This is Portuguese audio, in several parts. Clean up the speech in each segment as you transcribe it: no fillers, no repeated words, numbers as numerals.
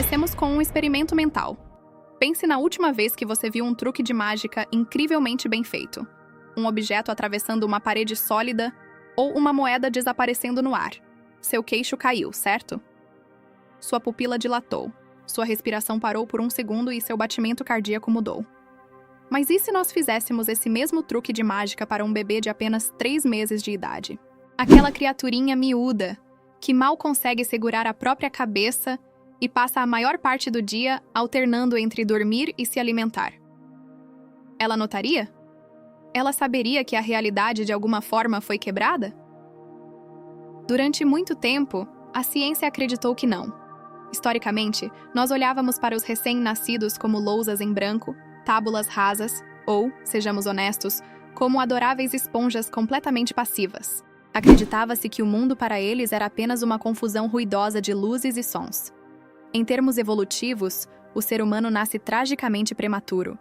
Comecemos com um experimento mental. Pense na última vez que você viu um truque de mágica incrivelmente bem feito. Um objeto atravessando uma parede sólida ou uma moeda desaparecendo no ar. Seu queixo caiu, certo? Sua pupila dilatou. Sua respiração parou por um segundo e seu batimento cardíaco mudou. Mas e se nós fizéssemos esse mesmo truque de mágica para um bebê de apenas 3 meses de idade? Aquela criaturinha miúda, que mal consegue segurar a própria cabeça e passa a maior parte do dia alternando entre dormir e se alimentar. Ela notaria? Ela saberia que a realidade de alguma forma foi quebrada? Durante muito tempo, a ciência acreditou que não. Historicamente, nós olhávamos para os recém-nascidos como lousas em branco, tábulas rasas ou, sejamos honestos, como adoráveis esponjas completamente passivas. Acreditava-se que o mundo para eles era apenas uma confusão ruidosa de luzes e sons. Em termos evolutivos, o ser humano nasce tragicamente prematuro.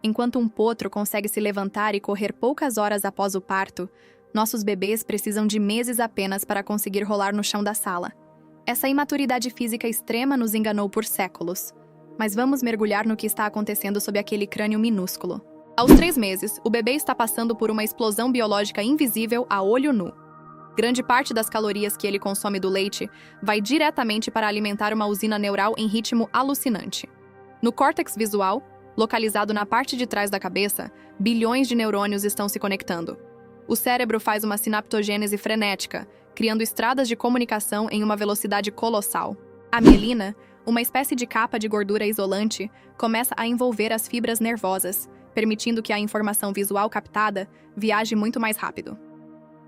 Enquanto um potro consegue se levantar e correr poucas horas após o parto, nossos bebês precisam de meses apenas para conseguir rolar no chão da sala. Essa imaturidade física extrema nos enganou por séculos. Mas vamos mergulhar no que está acontecendo sob aquele crânio minúsculo. Aos 3 meses, o bebê está passando por uma explosão biológica invisível a olho nu. Grande parte das calorias que ele consome do leite vai diretamente para alimentar uma usina neural em ritmo alucinante. No córtex visual, localizado na parte de trás da cabeça, bilhões de neurônios estão se conectando. O cérebro faz uma sinaptogênese frenética, criando estradas de comunicação em uma velocidade colossal. A mielina, uma espécie de capa de gordura isolante, começa a envolver as fibras nervosas, permitindo que a informação visual captada viaje muito mais rápido.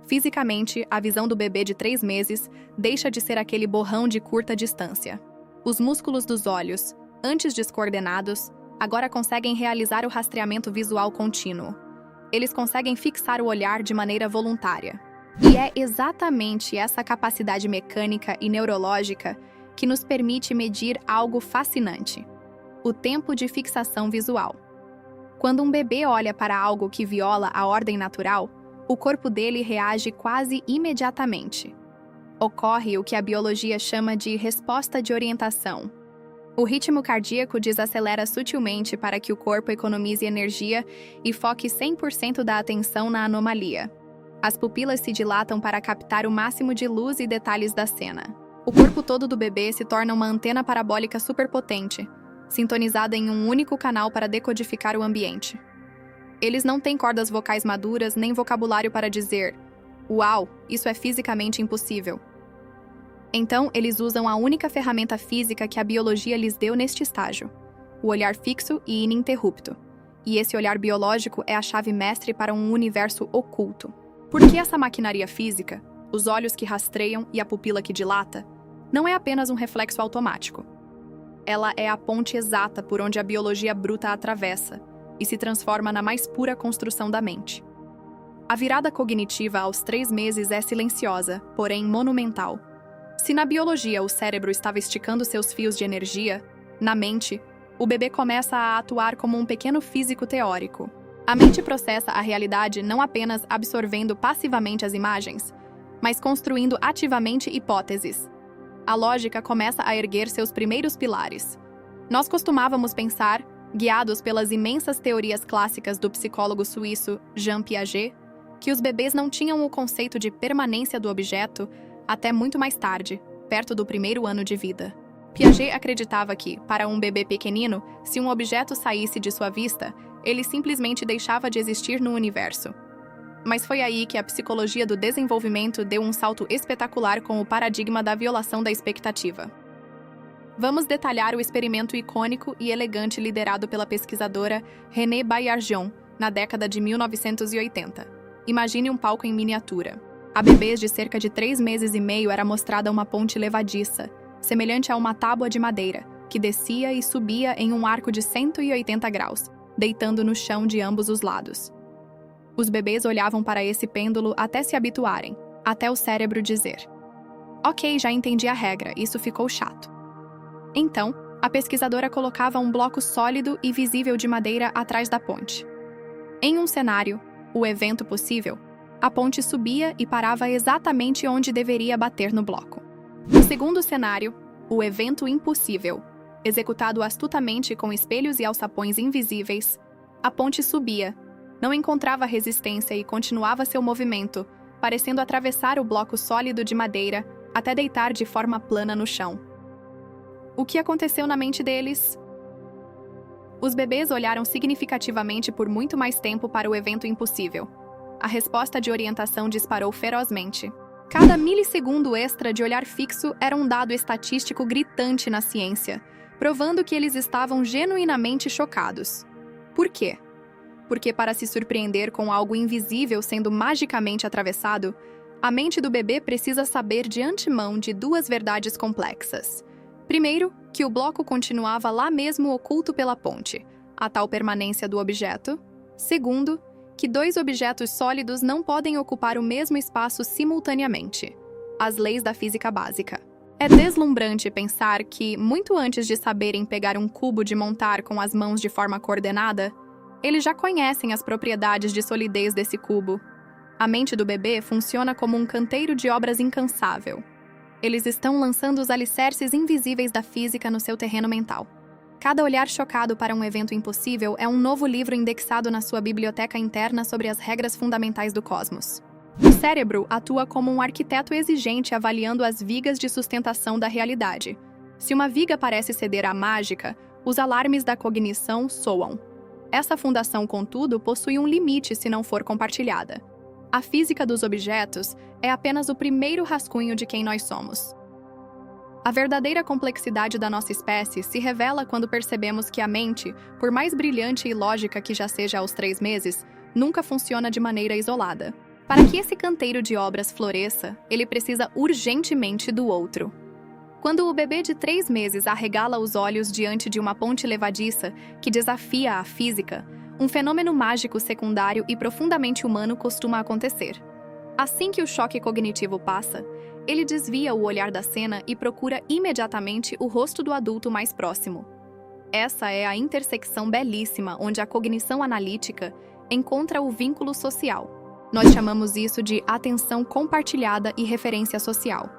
Fisicamente, a visão do bebê de 3 meses deixa de ser aquele borrão de curta distância. Os músculos dos olhos, antes descoordenados, agora conseguem realizar o rastreamento visual contínuo. Eles conseguem fixar o olhar de maneira voluntária. E é exatamente essa capacidade mecânica e neurológica que nos permite medir algo fascinante: o tempo de fixação visual. Quando um bebê olha para algo que viola a ordem natural, o corpo dele reage quase imediatamente. Ocorre o que a biologia chama de resposta de orientação. O ritmo cardíaco desacelera sutilmente para que o corpo economize energia e foque 100% da atenção na anomalia. As pupilas se dilatam para captar o máximo de luz e detalhes da cena. O corpo todo do bebê se torna uma antena parabólica superpotente, sintonizada em um único canal para decodificar o ambiente. Eles não têm cordas vocais maduras nem vocabulário para dizer "Uau, isso é fisicamente impossível". Então, eles usam a única ferramenta física que a biologia lhes deu neste estágio: o olhar fixo e ininterrupto. E esse olhar biológico é a chave mestre para um universo oculto. Por que essa maquinaria física, os olhos que rastreiam e a pupila que dilata, não é apenas um reflexo automático? Ela é a ponte exata por onde a biologia bruta atravessa e se transforma na mais pura construção da mente. A virada cognitiva aos 3 meses é silenciosa, porém monumental. Se na biologia o cérebro estava esticando seus fios de energia, na mente, o bebê começa a atuar como um pequeno físico teórico. A mente processa a realidade não apenas absorvendo passivamente as imagens, mas construindo ativamente hipóteses. A lógica começa a erguer seus primeiros pilares. Nós costumávamos pensar, guiados pelas imensas teorias clássicas do psicólogo suíço Jean Piaget, que os bebês não tinham o conceito de permanência do objeto até muito mais tarde, perto do 1º ano de vida. Piaget acreditava que, para um bebê pequenino, se um objeto saísse de sua vista, ele simplesmente deixava de existir no universo. Mas foi aí que a psicologia do desenvolvimento deu um salto espetacular com o paradigma da violação da expectativa. Vamos detalhar o experimento icônico e elegante liderado pela pesquisadora René Baillargeon na década de 1980. Imagine um palco em miniatura. A bebês de cerca de 3 meses e meio era mostrada uma ponte levadiça, semelhante a uma tábua de madeira, que descia e subia em um arco de 180 graus, deitando no chão de ambos os lados. Os bebês olhavam para esse pêndulo até se habituarem, até o cérebro dizer: "Ok, já entendi a regra, isso ficou chato". Então, a pesquisadora colocava um bloco sólido e visível de madeira atrás da ponte. Em um cenário, o evento possível, a ponte subia e parava exatamente onde deveria bater no bloco. No segundo cenário, o evento impossível, Executado astutamente com espelhos e alçapões invisíveis, a ponte subia, não encontrava resistência e continuava seu movimento, parecendo atravessar o bloco sólido de madeira até deitar de forma plana no chão. O que aconteceu na mente deles? Os bebês olharam significativamente por muito mais tempo para o evento impossível. A resposta de orientação disparou ferozmente. Cada milissegundo extra de olhar fixo era um dado estatístico gritante na ciência, provando que eles estavam genuinamente chocados. Por quê? Porque para se surpreender com algo invisível sendo magicamente atravessado, a mente do bebê precisa saber de antemão de duas verdades complexas. Primeiro, que o bloco continuava lá mesmo oculto pela ponte, a tal permanência do objeto. Segundo, que dois objetos sólidos não podem ocupar o mesmo espaço simultaneamente. As leis da física básica. É deslumbrante pensar que, muito antes de saberem pegar um cubo de montar com as mãos de forma coordenada, eles já conhecem as propriedades de solidez desse cubo. A mente do bebê funciona como um canteiro de obras incansável. Eles estão lançando os alicerces invisíveis da física no seu terreno mental. Cada olhar chocado para um evento impossível é um novo livro indexado na sua biblioteca interna sobre as regras fundamentais do cosmos. O cérebro atua como um arquiteto exigente avaliando as vigas de sustentação da realidade. Se uma viga parece ceder à mágica, os alarmes da cognição soam. Essa fundação, contudo, possui um limite se não for compartilhada. A física dos objetos é apenas o primeiro rascunho de quem nós somos. A verdadeira complexidade da nossa espécie se revela quando percebemos que a mente, por mais brilhante e lógica que já seja aos 3 meses, nunca funciona de maneira isolada. Para que esse canteiro de obras floresça, ele precisa urgentemente do outro. Quando o bebê de 3 meses arregala os olhos diante de uma ponte levadiça que desafia a física, um fenômeno mágico secundário e profundamente humano costuma acontecer. Assim que o choque cognitivo passa, ele desvia o olhar da cena e procura imediatamente o rosto do adulto mais próximo. Essa é a intersecção belíssima onde a cognição analítica encontra o vínculo social. Nós chamamos isso de atenção compartilhada e referência social.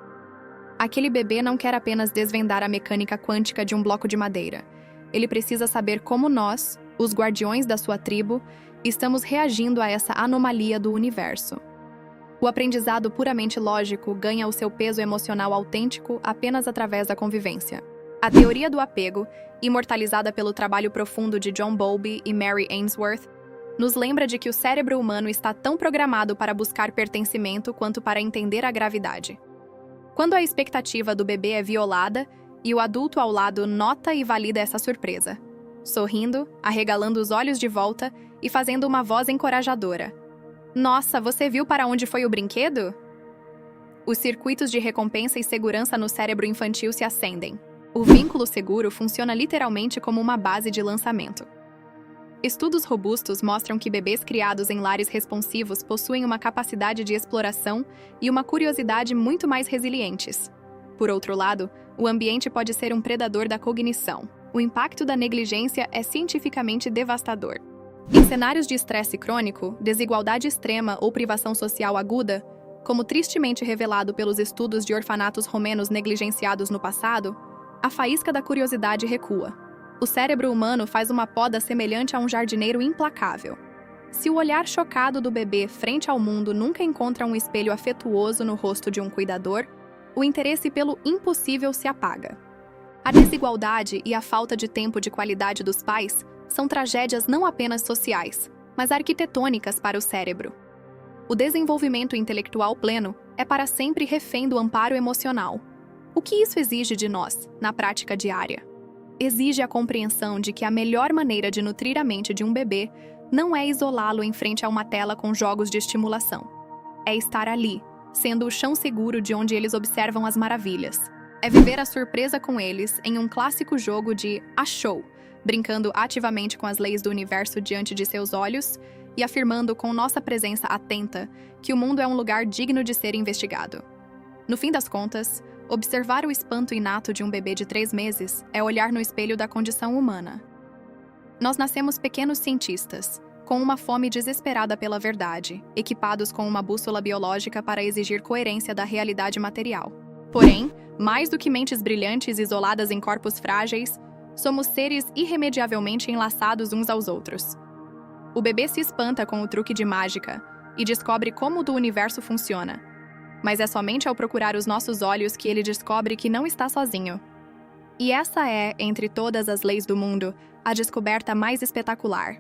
Aquele bebê não quer apenas desvendar a mecânica quântica de um bloco de madeira. Ele precisa saber como nós, os guardiões da sua tribo, estamos reagindo a essa anomalia do universo. O aprendizado puramente lógico ganha o seu peso emocional autêntico apenas através da convivência. A teoria do apego, imortalizada pelo trabalho profundo de John Bowlby e Mary Ainsworth, nos lembra de que o cérebro humano está tão programado para buscar pertencimento quanto para entender a gravidade. Quando a expectativa do bebê é violada e o adulto ao lado nota e valida essa surpresa, sorrindo, arregalando os olhos de volta e fazendo uma voz encorajadora. Nossa, você viu para onde foi o brinquedo? Os circuitos de recompensa e segurança no cérebro infantil se acendem. O vínculo seguro funciona literalmente como uma base de lançamento. Estudos robustos mostram que bebês criados em lares responsivos possuem uma capacidade de exploração e uma curiosidade muito mais resilientes. Por outro lado, o ambiente pode ser um predador da cognição. O impacto da negligência é cientificamente devastador. Em cenários de estresse crônico, desigualdade extrema ou privação social aguda, como tristemente revelado pelos estudos de orfanatos romenos negligenciados no passado, a faísca da curiosidade recua. O cérebro humano faz uma poda semelhante a um jardineiro implacável. Se o olhar chocado do bebê frente ao mundo nunca encontra um espelho afetuoso no rosto de um cuidador, o interesse pelo impossível se apaga. A desigualdade e a falta de tempo de qualidade dos pais são tragédias não apenas sociais, mas arquitetônicas para o cérebro. O desenvolvimento intelectual pleno é para sempre refém do amparo emocional. O que isso exige de nós, na prática diária? Exige a compreensão de que a melhor maneira de nutrir a mente de um bebê não é isolá-lo em frente a uma tela com jogos de estimulação. É estar ali, sendo o chão seguro de onde eles observam as maravilhas. É viver a surpresa com eles em um clássico jogo de achou, brincando ativamente com as leis do universo diante de seus olhos e afirmando com nossa presença atenta que o mundo é um lugar digno de ser investigado. No fim das contas, observar o espanto inato de um bebê de 3 meses é olhar no espelho da condição humana. Nós nascemos pequenos cientistas, com uma fome desesperada pela verdade, equipados com uma bússola biológica para exigir coerência da realidade material. Porém, mais do que mentes brilhantes isoladas em corpos frágeis, Somos seres irremediavelmente enlaçados uns aos outros. O bebê se espanta com o truque de mágica e descobre como o do universo funciona. Mas é somente ao procurar os nossos olhos que ele descobre que não está sozinho. E essa é, entre todas as leis do mundo, a descoberta mais espetacular.